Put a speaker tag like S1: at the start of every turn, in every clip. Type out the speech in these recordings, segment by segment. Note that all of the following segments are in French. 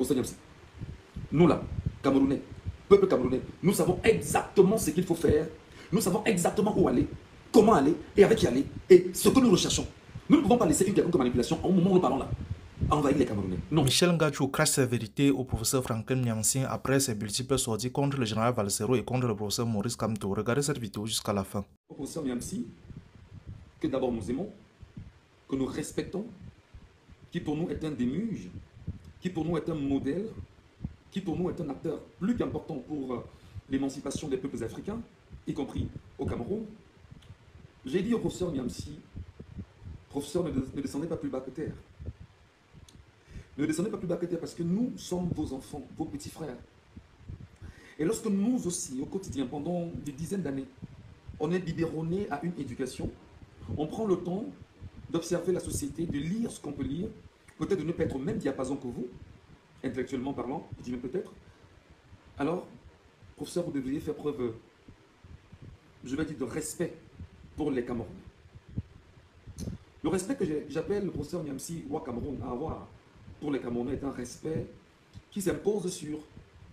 S1: professeur Niamsi, nous là, Camerounais, peuple camerounais, nous savons exactement ce qu'il faut faire. Nous savons exactement où aller, comment aller et avec qui aller et ce que nous recherchons. Nous ne pouvons pas laisser une quelconque manipulation au moment où nous parlons là envahir les Camerounais. Non.
S2: Michel Ngachou crache sa vérité au professeur Franklin Niamsi après ses multiples sorties contre le général Valsero et contre le professeur Maurice Kamto. Regardez cette vidéo jusqu'à la fin.
S1: Au professeur Niamsi, que d'abord nous aimons, que nous respectons, qui pour nous est un déluge, qui pour nous est un modèle, qui pour nous est un acteur plus qu'important pour l'émancipation des peuples africains, y compris au Cameroun. J'ai dit au professeur Niamsi, professeur, ne descendez pas plus bas que terre. Ne descendez pas plus bas que terre parce que nous sommes vos enfants, vos petits frères. Et lorsque nous aussi, au quotidien, pendant des dizaines d'années, on est biberonnés à une éducation, on prend le temps d'observer la société, de lire ce qu'on peut lire, peut-être de ne pas être au même diapason que vous, intellectuellement parlant, je dis même peut-être. Alors, professeur, vous devriez faire preuve, je vais dire, de respect pour les Camerounais. Le respect que j'appelle le professeur Niamsi ou Cameroun à avoir pour les Camerounais est un respect qui s'impose sur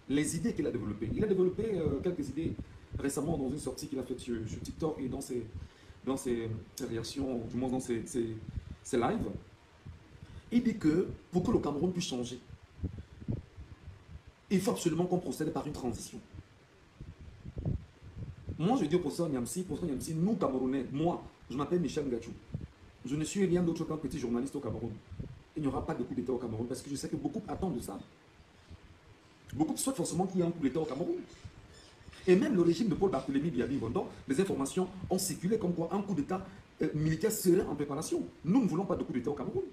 S1: les idées qu'il a développées. Il a développé quelques idées récemment dans une sortie qu'il a faite sur TikTok et dans ses réactions, du moins dans ses lives. Il dit que pour que le Cameroun puisse changer, il faut absolument qu'on procède par une transition. Moi, je dis au professeur Niamsi, nous Camerounais, moi, je m'appelle Michel Ngachou. Je ne suis rien d'autre qu'un petit journaliste au Cameroun. Il n'y aura pas de coup d'État au Cameroun parce que je sais que beaucoup attendent de ça. Beaucoup souhaitent forcément qu'il y ait un coup d'État au Cameroun. Et même le régime de Paul Barthélémy Biabi-Gondon, les informations ont circulé comme quoi un coup d'État militaire serait en préparation. Nous ne voulons pas de coup d'État au Cameroun.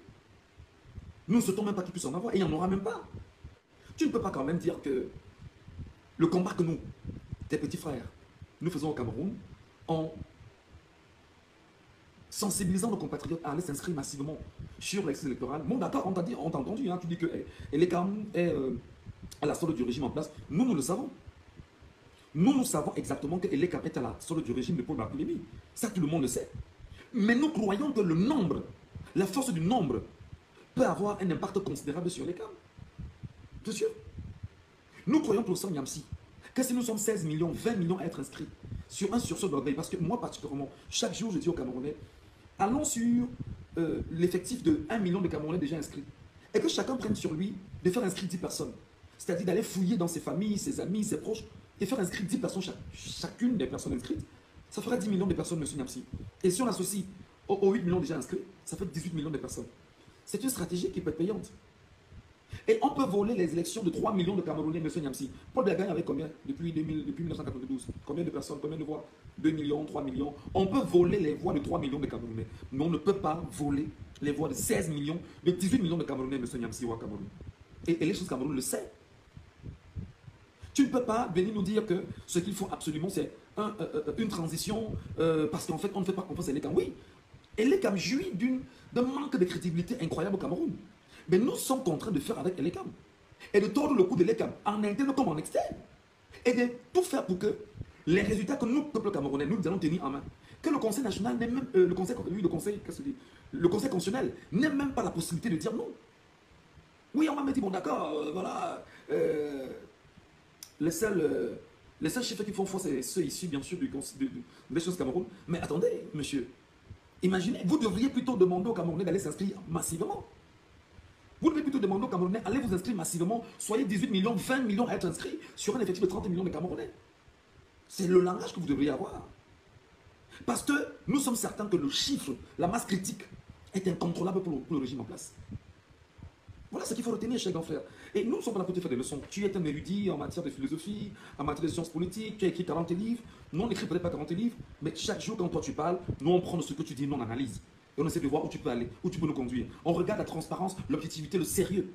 S1: Nous ne souhaitons même pas qu'il puisse en avoir et il n'y en aura même pas. Tu ne peux pas quand même dire que le combat que nous, tes petits frères, nous faisons au Cameroun, en sensibilisant nos compatriotes à aller s'inscrire massivement sur l'exercice électoral. Bon, d'accord, on t'a entendu, hein, tu dis que les Cameroun est à la solde du régime en place. Nous le savons. Nous savons exactement que Elekam est à la solde du régime de Paul Barthélémy. Ça, tout le monde le sait. Mais nous croyons que le nombre, la force du nombre, peut avoir un impact considérable sur Elekam. C'est sûr. Nous croyons, professeur Niamsi, que si nous sommes 16 millions, 20 millions à être inscrits sur un sursaut d'orgueil, parce que moi particulièrement, chaque jour je dis aux Camerounais, allons sur l'effectif de 1 million de Camerounais déjà inscrits, et que chacun prenne sur lui de faire inscrire 10 personnes, c'est-à-dire d'aller fouiller dans ses familles, ses amis, ses proches, et faire inscrire 10 personnes, chacune des personnes inscrites, ça fera 10 millions de personnes, monsieur Niamsi. Et si on associe aux 8 millions déjà inscrits, ça fait 18 millions de personnes. C'est une stratégie qui peut être payante. Et on peut voler les élections de 3 millions de Camerounais, monsieur Niamsi. Paul Biya gagne avec combien depuis 1992? Combien de personnes? Combien de voix? 2 millions, 3 millions. On peut voler les voix de 3 millions de Camerounais. Mais on ne peut pas voler les voix de 16 millions, de 18 millions de Camerounais, monsieur Niamsi, ou à Cameroun. Et les choses Cameroun le sait. Tu ne peux pas venir nous dire que ce qu'il faut absolument, c'est une transition, parce qu'en fait, on ne fait pas confiance à Elekam. Oui, Elekam jouit d'un manque de crédibilité incroyable au Cameroun. Mais nous sommes contraints de faire avec Elekam. Et de tordre le cou de Elekam, en interne comme en externe. Et de tout faire pour que les résultats que nous, peuple camerounais, nous allons tenir en main. Que le Conseil national n'ait même, le Conseil constitutionnel n'ait même pas la possibilité de dire non. Oui, on va me dire, bon d'accord, voilà, les seuls chiffres qui font foi, c'est ceux issus, bien sûr, des choses Cameroun. Mais attendez, monsieur, imaginez, vous devriez plutôt demander aux Camerounais d'aller s'inscrire massivement. Vous devez plutôt demander aux Camerounais, allez vous inscrire massivement, soyez 18 millions, 20 millions à être inscrits sur un effectif de 30 millions de Camerounais. C'est le langage que vous devriez avoir. Parce que nous sommes certains que le chiffre, la masse critique, est incontrôlable pour le régime en place. Voilà ce qu'il faut retenir, chers grands frères. Et nous ne sommes pas là pour te faire des leçons. Tu es un érudit en matière de philosophie, en matière de sciences politiques, tu as écrit 40 livres. Nous, on n'écrit peut-être pas 40 livres, mais chaque jour, quand toi tu parles, nous, on prend de ce que tu dis, nous, on analyse. Et on essaie de voir où tu peux aller, où tu peux nous conduire. On regarde la transparence, l'objectivité, le sérieux.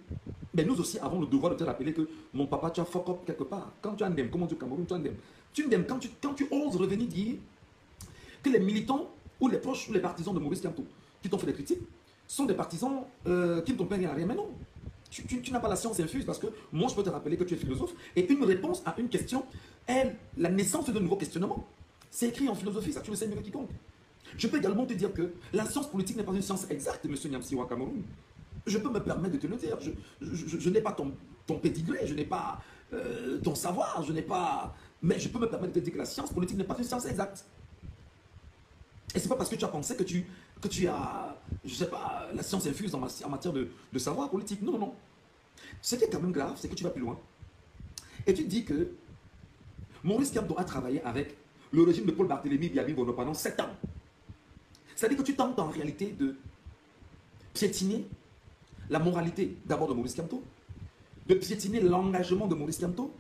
S1: Mais nous aussi avons le devoir de te rappeler que mon papa, tu as fuck up quelque part. Quand tu as un ndem, comment tu au Cameroun, tu as un ndem. Tu ndem, quand tu oses revenir dire que les militants ou les proches ou les partisans de Maurice Kamto qui t'ont fait des critiques sont des partisans qui ne t'ont pas rien à rien. Mais non, tu n'as pas la science infuse parce que moi je peux te rappeler que tu es philosophe et une réponse à une question est la naissance de nouveaux questionnements. C'est écrit en philosophie, ça tu le sais mieux que quiconque. Je peux également te dire que la science politique n'est pas une science exacte, monsieur Niamsi ou Cameroun. Je peux me permettre de te le dire. Je n'ai pas ton ton pédigré, je n'ai pas ton savoir, je n'ai pas... Mais je peux me permettre de te dire que la science politique n'est pas une science exacte. Et c'est pas parce que tu as pensé que tu as, je sais pas, la science infuse en matière de savoir politique. Non, non, non. Ce qui est quand même grave, c'est que tu vas plus loin. Et tu te dis que Maurice Kamto a travaillé avec le régime de Paul Barthélémy Biabi-Bono pendant 7 ans. C'est-à-dire que tu tentes en réalité de piétiner la moralité d'abord de Maurice Kamto, de piétiner l'engagement de Maurice Kamto,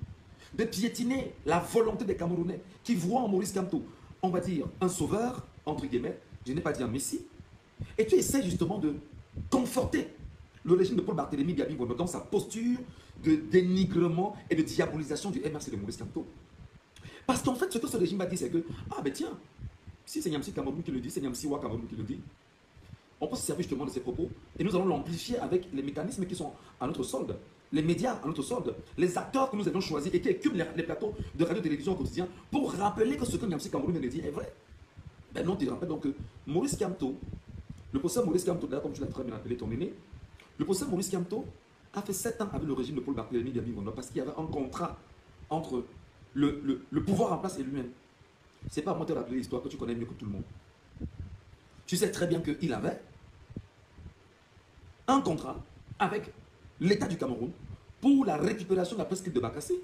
S1: de piétiner la volonté des Camerounais qui voient en Maurice Kamto, on va dire, un sauveur, entre guillemets, je n'ai pas dit un messie, et tu essaies justement de conforter le régime de Paul Barthélémy Biabi-Bono dans sa posture de dénigrement et de diabolisation du MRC de Maurice Kamto. Parce qu'en fait, ce que ce régime va dire, c'est que, ah ben tiens, si c'est Nyamsi Cameroun qui le dit, c'est Nyamsi Wa Cameroun qui le dit, on peut se servir justement de ces propos et nous allons l'amplifier avec les mécanismes qui sont à notre solde, les médias à notre solde, les acteurs que nous avions choisis et qui écupent les plateaux de radio-télévision au quotidien pour rappeler que ce que Nyamsi Cameroun vient de dire est vrai. Ben non, tu rappelles donc que Maurice Kamto, le professeur Maurice Kamto, d'ailleurs comme tu l'as très bien appelé ton aîné, le professeur Maurice Kamto a fait 7 ans avec le régime de Paul Barthélémy Biabi-Bono parce qu'il y avait un contrat entre le pouvoir en place et lui-même. C'est pas à moi de te rappeler l'histoire que tu connais mieux que tout le monde. Tu sais très bien qu'il avait un contrat avec l'État du Cameroun pour la récupération de la presqu'île de Bakassi.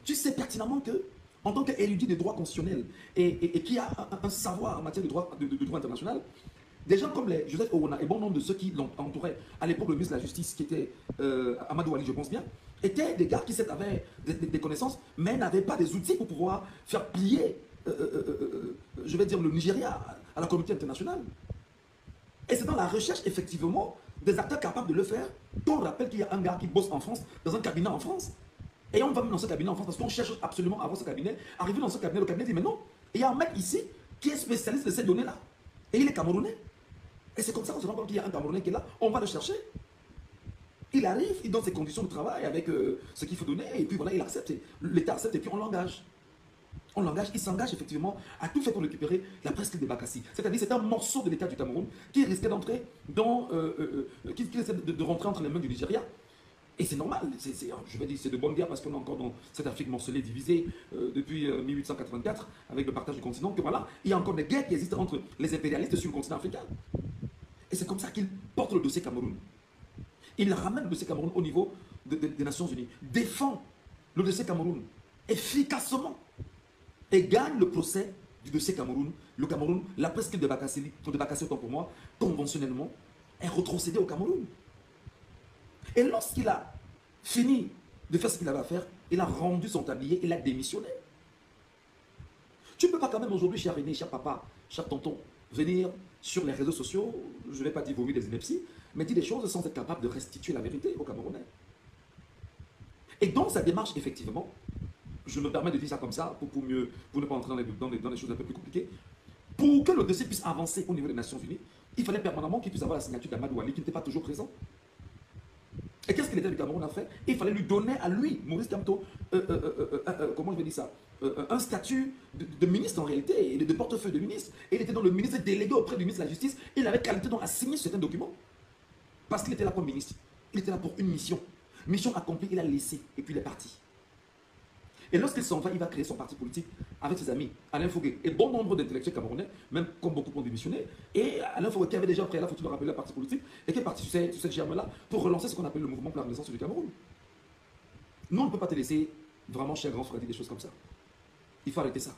S1: Tu sais pertinemment que, en tant qu'érudit des droits constitutionnels et qui a un savoir en matière de droit international, des gens comme les Joseph Owona et bon nombre de ceux qui l'entouraient, à l'époque le ministre de la Justice, qui était Amadou Ali, je pense bien, étaient des gars qui avaient des connaissances, mais n'avaient pas des outils pour pouvoir faire plier, je vais dire, le Nigeria à la communauté internationale. Et c'est dans la recherche, effectivement, des acteurs capables de le faire qu'on rappelle qu'il y a un gars qui bosse en France, dans un cabinet en France. Et on va même dans ce cabinet en France parce qu'on cherche absolument à avoir ce cabinet. Arrivé dans ce cabinet, le cabinet dit, mais non, il y a un mec ici qui est spécialiste de ces données-là. Et il est camerounais. Et c'est comme ça qu'on se rend compte qu'il y a un Camerounais qui est là. On va le chercher. Il arrive, il donne ses conditions de travail avec ce qu'il faut donner. Et puis voilà, il accepte. L'État accepte et puis on l'engage. On l'engage, il s'engage effectivement à tout faire pour récupérer la presqu'île de Bakassi. C'est-à-dire c'est un morceau de l'État du Cameroun qui risquait d'entrer dans, qui risquait de rentrer entre les mains du Nigeria. Et c'est normal, je vais dire c'est de bonne guerre parce qu'on est encore dans cette Afrique morcelée, divisée depuis 1884 avec le partage du continent, que voilà, il y a encore des guerres qui existent entre les impérialistes sur le continent africain. Et c'est comme ça qu'il porte le dossier Cameroun. Il ramène le dossier Cameroun au niveau des Nations Unies, défend le dossier Cameroun efficacement et gagne le procès du dossier Cameroun. Le Cameroun, la presqu'île de Bakassi, autant pour moi, conventionnellement, est retrocédée au Cameroun. Et lorsqu'il a fini de faire ce qu'il avait à faire, il a rendu son tablier, il a démissionné. Tu ne peux pas quand même aujourd'hui, cher aîné, cher papa, cher tonton, venir sur les réseaux sociaux, je ne vais pas dire vomir des inepties, mais dire des choses sans être capable de restituer la vérité aux Camerounais. Et dans sa démarche, effectivement, je me permets de dire ça comme ça, pour ne pas entrer dans des choses un peu plus compliquées, pour que le dossier puisse avancer au niveau des Nations Unies, il fallait permanemment qu'il puisse avoir la signature d'Amadou Ali, qui n'était pas toujours présent. Et qu'est-ce que l'État du Cameroun a fait? Il fallait lui donner à lui, Maurice Kamto, comment je vais dire ça, un statut de ministre en réalité, et de portefeuille de ministre. Et il était dans le ministre délégué auprès du ministre de la Justice. Il avait qualité donc à signer certains documents. Parce qu'il était là comme ministre. Il était là pour une mission. Mission accomplie, il a laissé, et puis il est parti. Et lorsqu'il s'en va, il va créer son parti politique avec ses amis, Alain Fougué, et bon nombre d'intellectuels camerounais, même comme beaucoup ont démissionné. Et Alain Fougué qui avait déjà pris là, faut-il le rappeler, le parti politique, et qui est parti sur cette germe-là pour relancer ce qu'on appelle le mouvement pour la renaissance du Cameroun. Nous, on ne peut pas te laisser vraiment, cher grand frère, dire des choses comme ça. Il faut arrêter ça.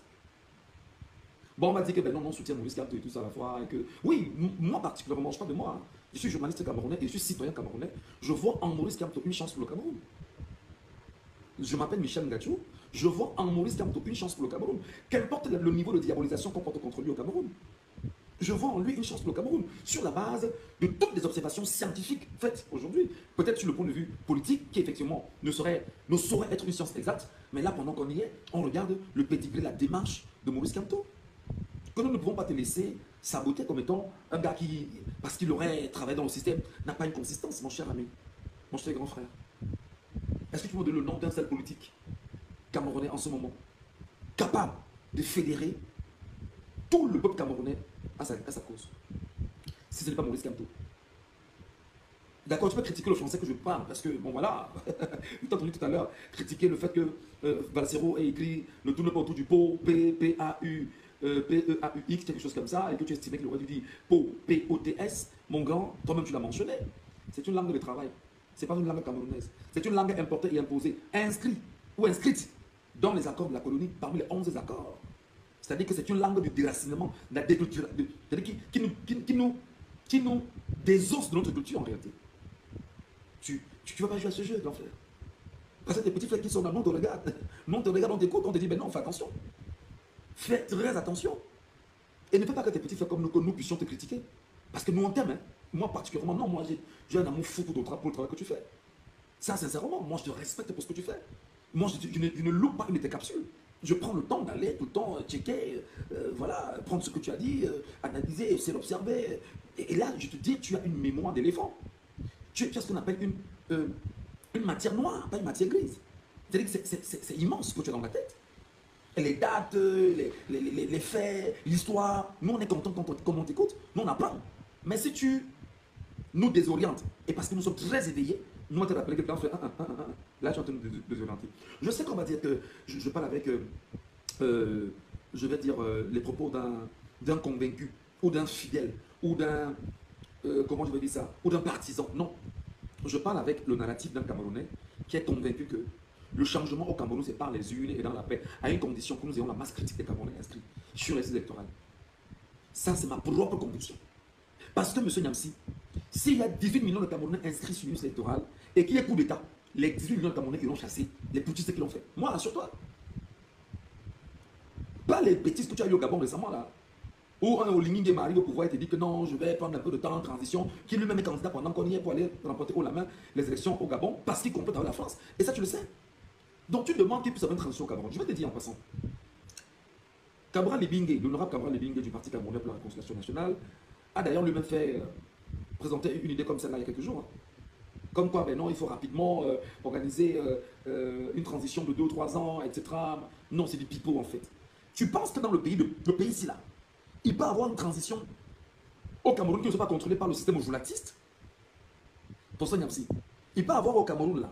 S1: Bon, on m'a dit que ben non, on soutient Maurice Kamto et tout ça à la fois. Et que, oui, moi particulièrement, je parle de moi. Hein. Je suis journaliste camerounais et je suis citoyen camerounais. Je vois en Maurice Kamto une chance pour le Cameroun. Je m'appelle Michel Ngachou. Je vois en Maurice Kamto une chance pour le Cameroun. Qu'importe le niveau de diabolisation qu'on porte contre lui au Cameroun. Je vois en lui une chance pour le Cameroun, sur la base de toutes les observations scientifiques faites aujourd'hui. Peut-être sur le point de vue politique, qui effectivement ne saurait être une science exacte, mais là, pendant qu'on y est, on regarde le pédigré, la démarche de Maurice Kamto. Que nous ne pouvons pas te laisser saboter comme étant un gars qui, parce qu'il aurait travaillé dans le système, n'a pas une consistance, mon cher ami, mon cher grand frère. Est-ce que tu peux me donner le nom d'un seul politique camerounais en ce moment, capable de fédérer tout le peuple camerounais à sa cause, si ce n'est pas Maurice Kamto? D'accord, tu peux critiquer le français que je parle, parce que, bon voilà, tu as entendu tout à l'heure, critiquer le fait que Valsero ait écrit ne tourne pas autour du pot, P-A-U, P-E-A-U-X, quelque chose comme ça, et que tu estimais qu'il aurait dû dire pot, P-O-T-S, mon grand, toi-même tu l'as mentionné. C'est une langue de travail, c'est pas une langue camerounaise. C'est une langue importée et imposée, inscrite ou inscrite dans les accords de la colonie, parmi les 11 accords. C'est-à-dire que c'est une langue du déracinement, de la déculture, c'est-à-dire qui nous désosse de notre culture en réalité. Tu ne vas pas jouer à ce jeu, grand frère. Parce que tes petits frères qui sont là, non, on te regarde. Non, on te regarde, on t'écoute, on te dit, ben non, fais attention. Fais très attention. Et ne fais pas que tes petits frères comme nous, que nous puissions te critiquer. Parce que nous, on t'aime. Hein. Moi, particulièrement, non, moi, j'ai un amour fou pour le travail que tu fais. Ça, sincèrement, moi, je te respecte pour ce que tu fais. Moi, je ne loupe pas une de tes capsules. Je prends le temps d'aller tout le temps checker, voilà, prendre ce que tu as dit, analyser, essayer d'observer. Et là, je te dis, tu as une mémoire d'éléphant. Tu as ce qu'on appelle une matière noire, pas une matière grise. C'est-à-dire que c'est immense ce que tu as dans la tête. Et les dates, les faits, l'histoire, nous on est content quand on t'écoute, nous on apprend. Mais si tu nous désorientes, et parce que nous sommes très éveillés, nous on te rappelle que quand on fait là je suis en train de désorienter. Je sais qu'on va dire que je parle avec, je vais dire, les propos d'un convaincu, ou d'un fidèle, ou d'un, comment je vais dire ça, ou d'un partisan. Non, je parle avec le narratif d'un Camerounais qui est convaincu que le changement au Cameroun, c'est par les urnes et dans la paix, à une condition que nous ayons la masse critique des Camerounais inscrits sur les listes électorales. Ça, c'est ma propre conviction. Parce que, M. Niamsi, s'il y a 18 millions de Camerounais inscrits sur une liste électorale et qu'il y a coup d'État, les 18 millions de Camerounais iront chasser les putschistes qui l'ont fait. Moi, rassure-toi. Pas les bêtises que tu as eu au Gabon récemment, là. Ou un Oligny arrive au pouvoir et te dit que non, je vais prendre un peu de temps en transition, qui lui-même est candidat pendant qu'on y est pour aller remporter haut la main les élections au Gabon, parce qu'il complète avec la France. Et ça, tu le sais. Donc tu demandes qu'il puisse avoir une transition au Cameroun. Je vais te dire en passant. Cabral Libingue, l'honorable Cabral Libingue du Parti camerounais pour la réconciliation nationale, a d'ailleurs lui-même fait présenter une idée comme celle-là il y a quelques jours. Hein. Comme quoi, ben non, il faut rapidement organiser une transition de 2 ou 3 ans, etc. Non, c'est du pipeau en fait. Tu penses que dans le pays ici là, il peut avoir une transition au Cameroun qui ne soit pas contrôlée par le système ojoulatiste? Pour ça, Niamsi, il peut avoir au Cameroun là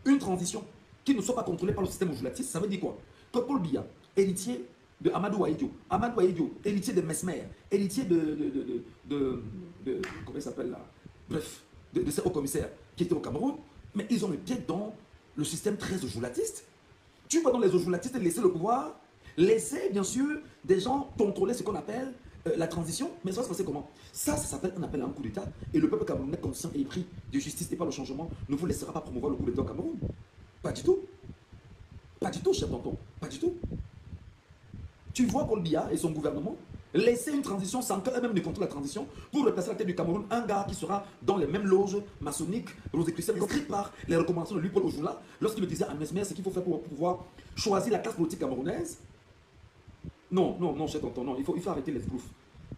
S1: une transition qui ne soit pas contrôlée par le système ojoulatiste. Ça veut dire quoi? Que Paul Biya, héritier de Amadou Aïdjo, héritier de Mesmer, héritier comment il s'appelle là? Bref, de ces hauts commissaires qui étaient au Cameroun, mais ils ont le pied dans le système très ojoulatiste. Tu vas dans les ojoulatistes laisser le pouvoir, laisser bien sûr des gens contrôler ce qu'on appelle la transition, mais ça va se passer comment? Ça s'appelle un appel à un coup d'État, et le peuple camerounais conscient et épris de justice et par le changement ne vous laissera pas promouvoir le coup d'État au Cameroun. Pas du tout. Pas du tout, cher tonton. Pas du tout. Tu vois Paul Biya et son gouvernement laisser une transition sans qu'eux-mêmes ne contrôlent la transition pour replacer à la tête du Cameroun un gars qui sera dans les mêmes loges maçonniques, rosicruciennes, inscrites par les recommandations de Louis-Paul Ojoula, lorsqu'il me disait à Mesmer ce qu'il faut faire pour pouvoir choisir la classe politique camerounaise. Non, non, non, cher tonton, non. Il faut arrêter les bluffs.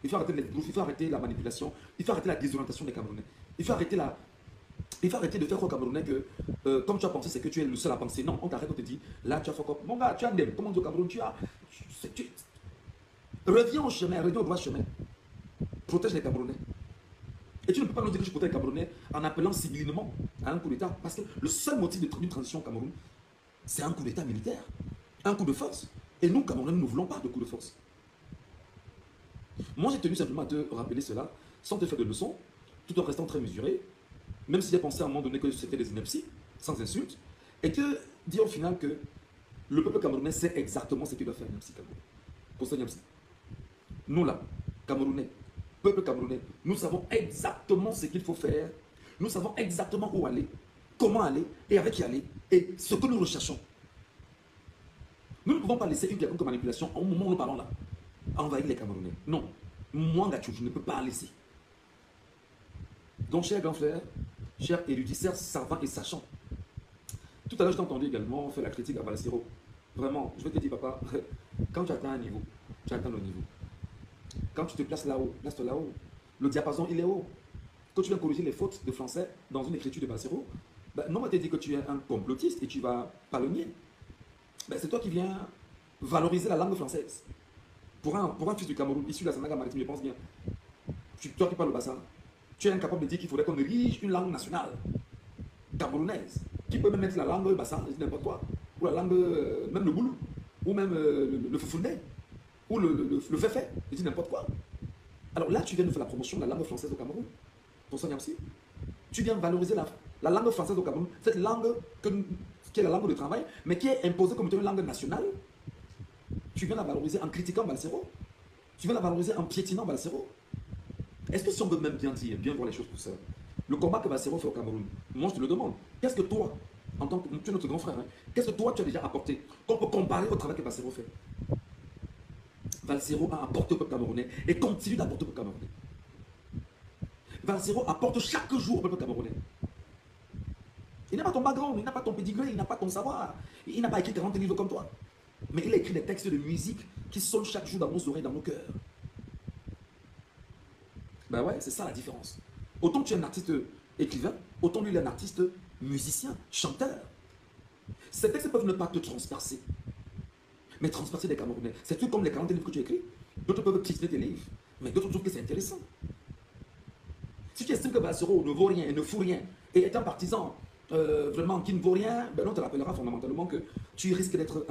S1: Il faut arrêter les bluffs, il faut arrêter la manipulation, il faut arrêter la désorientation des Camerounais. Il faut arrêter de faire au Camerounais que, comme tu as pensé, c'est que tu es le seul à penser. Non, on t'arrête, on te dit, là tu as fait quoi? Mon gars, tu as un dem. Comment on dit au Cameroun? Reviens au chemin, reviens au droit chemin. Protège les Camerounais. Et tu ne peux pas nous dire que je protège les Camerounais en appelant civilement à un coup d'État. Parce que le seul motif d'une transition au Cameroun, c'est un coup d'État militaire. Un coup de force. Et nous, Camerounais, nous ne voulons pas de coup de force. Moi, j'ai tenu simplement à te rappeler cela, sans te faire de leçons, tout en restant très mesuré, même si j'ai pensé à un moment donné que c'était des inepties, sans insulte, et que dire au final que le peuple camerounais sait exactement ce qu'il doit faire, Niamsi Cameroun. Pour ça, Niamsi. Nous là, Camerounais, peuple camerounais, nous savons exactement ce qu'il faut faire, nous savons exactement où aller, comment aller, et avec qui aller, et ce que nous recherchons. Nous ne pouvons pas laisser une quelconque manipulation au moment où nous parlons là, envahir les Camerounais. Non. Moi, Gatchou, je ne peux pas laisser. Donc, cher grand frère, cher érudit, cher savant et sachant, tout à l'heure, je t'ai entendu également faire la critique à Valsero. Vraiment, je vais te dire, papa, quand tu atteins un niveau, tu atteins le niveau. Quand tu te places là-haut, place-toi là-haut. Le diapason, il est haut. Quand tu viens corriger les fautes de français dans une écriture de Valsero, ben, non, on t'a dit que tu es un complotiste et tu vas pas le nier. Ben, c'est toi qui viens valoriser la langue française. Pour un fils du Cameroun, issu de la Sénégal maritime, je pense bien. Toi qui parles le bassin, Tu es incapable de dire qu'il faudrait qu'on érige une langue nationale camerounaise, qui peut même mettre la langue bassa, n'importe quoi, ou la langue, même le boulou, ou même le foufoundé, ou le féfé, je dis n'importe quoi. Alors là, tu viens de faire la promotion de la langue française au Cameroun, pour ça, aussi. Tu viens valoriser la langue française au Cameroun, cette langue qui est la langue de travail, mais qui est imposée comme étant une langue nationale. Tu viens la valoriser en critiquant Balsero. Tu viens la valoriser en piétinant Balsero. Est-ce que si on veut même bien dire, bien voir les choses pour ça, le combat que Balsero fait au Cameroun, moi je te le demande, qu'est-ce que toi, en tant que tu es notre grand frère, hein, qu'est-ce que toi tu as déjà apporté qu'on peut comparer au travail que Balsero fait? Balsero a apporté au peuple camerounais et continue d'apporter au peuple camerounais. Balsero apporte chaque jour au peuple camerounais. Il n'a pas ton background, il n'a pas ton pedigree, il n'a pas ton savoir. Il n'a pas écrit 40 livres comme toi. Mais il a écrit des textes de musique qui sonnent chaque jour dans nos oreilles, dans nos cœurs. Ben ouais, c'est ça la différence. Autant tu es un artiste écrivain, autant lui il est un artiste musicien, chanteur. Ces textes peuvent ne pas te transpercer, mais transpercer des Camerounais. C'est tout comme les 40 livres que tu écris. D'autres peuvent critiquer tes livres, mais d'autres trouvent que c'est intéressant. Si tu estimes que Balsero ne vaut rien et ne fout rien, et est un partisan vraiment qui ne vaut rien, ben on te rappellera fondamentalement que tu risques d'être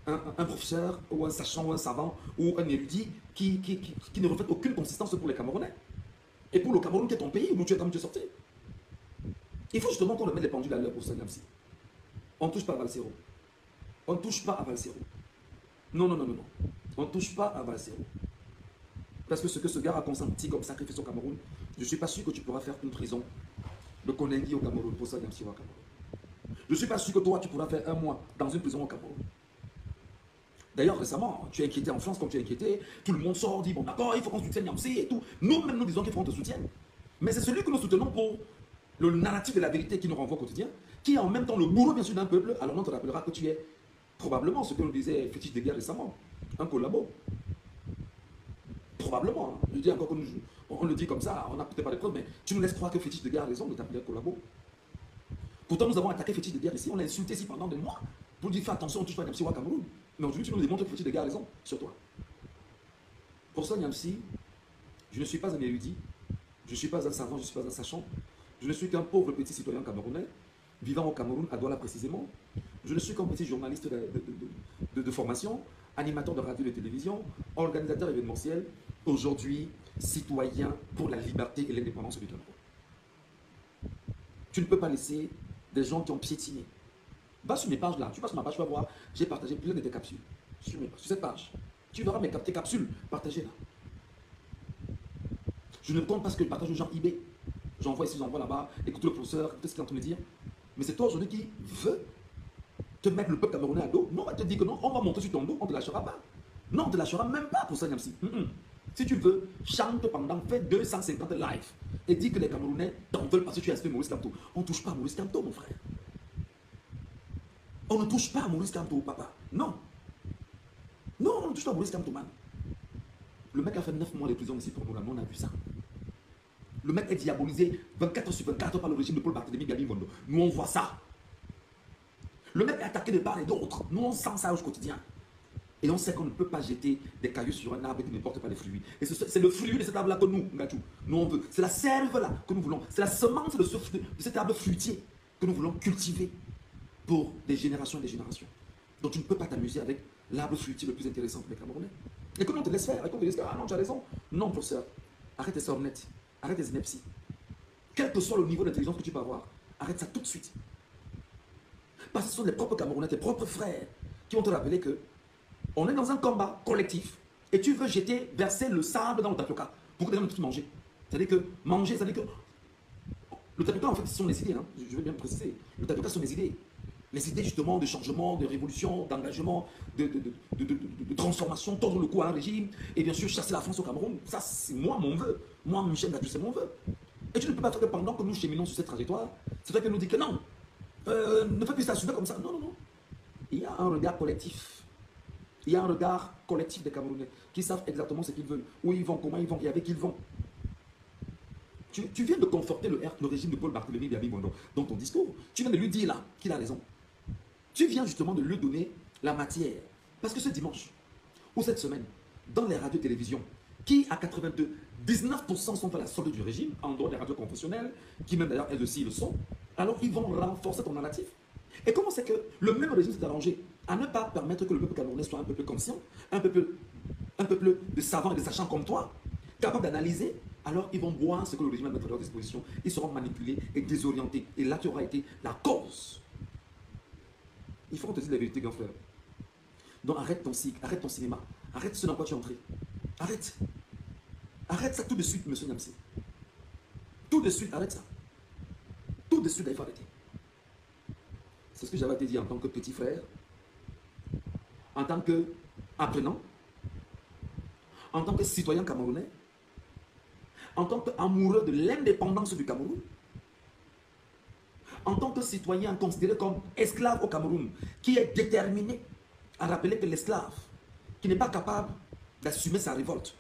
S1: un professeur ou un sachant ou un savant ou un érudit qui ne reflète aucune consistance pour les Camerounais. Et pour le Cameroun qui est ton pays, où tu es sorti. Il faut justement qu'on remette les pendules à l'heure pour ça, Niamsi. On ne touche pas à Balsero. On ne touche pas à Balsero. Non, non, non, non, non. On ne touche pas à Balsero. Parce que ce que ce gars a consenti comme sacrifice au Cameroun, je ne suis pas sûr que tu pourras faire une prison de Konengi au Cameroun pour ça, Niamsi, au Cameroun. Je ne suis pas sûr que toi, tu pourras faire un mois dans une prison au Cameroun. D'ailleurs, récemment, tu es inquiété en France comme tu es inquiété. Tout le monde sort, dit bon d'accord, il faut qu'on soutienne Niamsi et tout. Nous-mêmes, nous disons qu'il faut qu'on te soutienne. Mais c'est celui que nous soutenons pour le narratif de la vérité qui nous renvoie au quotidien, qui est en même temps le bourreau, bien sûr, d'un peuple. Alors, on te rappellera que tu es probablement ce que nous disait Fétiche de Guerre récemment, un collabo. Probablement. Hein. Je dis encore que on le dit comme ça, on n'a peut-être pas de preuves, mais tu nous laisses croire que Fétiche de Guerre a raison de t'appeler un collabo. Pourtant, nous avons attaqué Fétiche de Guerre ici, on l'a insulté ici pendant des mois pour dire fais attention, on ne touche pas Niamsi au Cameroun. Mais aujourd'hui, tu nous démontres que Fétiche de Guerre a raison sur toi. Pour ça, Niamsi, je ne suis pas un érudit, je ne suis pas un savant, je ne suis pas un sachant. Je ne suis qu'un pauvre petit citoyen camerounais, vivant au Cameroun, à Douala précisément. Je ne suis qu'un petit journaliste de formation, animateur de radio et de télévision, organisateur événementiel, aujourd'hui citoyen pour la liberté et l'indépendance du Cameroun. Tu ne peux pas laisser des gens qui ont piétiné. Va sur mes pages là, tu vas sur ma page, tu vas voir, j'ai partagé plusieurs de tes capsules. Sur cette page. Tu verras tes capsules partagées là. Je ne compte pas ce que je partage aux gens eBay. J'envoie ici, j'envoie là-bas, écoute le professeur, écoute ce qu'il est en train de me dire. Mais c'est toi aujourd'hui qui veux te mettre le peuple camerounais à dos. Non, on va te dire que non, on va monter sur ton dos, on ne te lâchera pas. Non, on ne te lâchera même pas pour ça, Niamsi. Si tu veux, chante pendant, fais 250 lives et dis que les Camerounais t'en veulent parce que tu as aspect Maurice Kamto. On ne touche pas à Maurice Kamto, mon frère. On ne touche pas à Maurice Kamto, papa. Non. Non, on ne touche pas à Maurice Kamto, man. Le mec a fait 9 mois de prison ici pour nous, là, on a vu ça. Le mec est diabolisé 24 sur 24 par le régime de Paul Barthélémy Gabi-Mondo. Nous, on voit ça. Le mec est attaqué de part et d'autre. Nous, on sent ça au quotidien. Et on sait qu'on ne peut pas jeter des cailloux sur un arbre qui ne porte pas les fruits. Et c'est le fruit de cet arbre-là que nous on veut. C'est la sève-là que nous voulons. C'est la semence de cet arbre fruitier que nous voulons cultiver pour des générations et des générations. Donc, tu ne peux pas t'amuser avec l'arbre fruitier le plus intéressant pour les Camerounais. Et que l'on te laisse faire. Et qu'on te dise, ah non, tu as raison. Non, professeur. Arrête tes sornettes. Arrête tes inepties. Quel que soit le niveau d'intelligence que tu peux avoir, arrête ça tout de suite. Parce que ce sont les propres Camerounais, tes propres frères, qui vont te rappeler que on est dans un combat collectif. Et tu veux verser le sable dans le tapioca pour que les gens ne puissent manger. C'est-à-dire que manger, c'est-à-dire que le tapioca, en fait, ce sont les idées. Hein. Je veux bien préciser. Le tapioca, ce sont les idées. Les idées justement de changement, de révolution, d'engagement, de transformation, tordre le cou à un régime, et bien sûr chasser la France au Cameroun. Ça, c'est moi mon vœu. Moi, Michel Gadjou, c'est mon vœu. Et tu ne peux pas faire que pendant que nous cheminons sur cette trajectoire, c'est toi qui nous dis que non, ne fais plus ça, comme ça. Non, non, non. Il y a un regard collectif. Il y a un regard collectif des Camerounais qui savent exactement ce qu'ils veulent, où ils vont, comment ils vont et avec qui ils vont. Tu viens de conforter le régime de Paul Barthélémy Gabi-Mondo dans ton discours. Tu viens de lui dire là qu'il a raison. Tu viens justement de lui donner la matière. Parce que ce dimanche, ou cette semaine, dans les radios-télévisions, qui à 99% sont à la solde du régime, en dehors des radios confessionnelles, qui même d'ailleurs elles aussi le sont, alors ils vont renforcer ton narratif. Et comment c'est que le même régime s'est arrangé à ne pas permettre que le peuple camerounais soit un peu plus conscient, un peu plus de savants et de sachants comme toi, capable d'analyser, alors ils vont boire ce que le régime va mettre à leur disposition, ils seront manipulés et désorientés. Et là, tu auras été la cause. Il faut qu'on te dise la vérité, grand frère. Donc arrête ton cycle, arrête ton cinéma, arrête ce dans quoi tu es entré. Arrête. Arrête ça tout de suite, monsieur Niamsi. Tout de suite, arrête ça. Tout de suite, il faut arrêter. C'est ce que j'avais à te dire en tant que petit frère, en tant qu'apprenant, en tant que citoyen camerounais, en tant qu'amoureux de l'indépendance du Cameroun, en tant que citoyen considéré comme esclave au Cameroun, qui est déterminé à rappeler que l'esclave, qui n'est pas capable d'assumer sa révolte,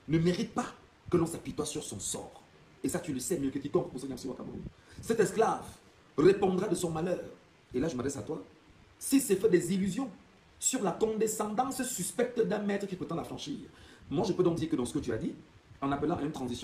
S1: ne mérite pas que l'on s'apitoie sur son sort. Et ça, tu le sais mieux que quiconque pour au Cameroun. Cet esclave répondra de son malheur. Et là, je m'adresse à toi. Si c'est fait des illusions sur la condescendance suspecte d'un maître qui prétend la franchir, moi, je peux donc dire que dans ce que tu as dit, en appelant à une transition,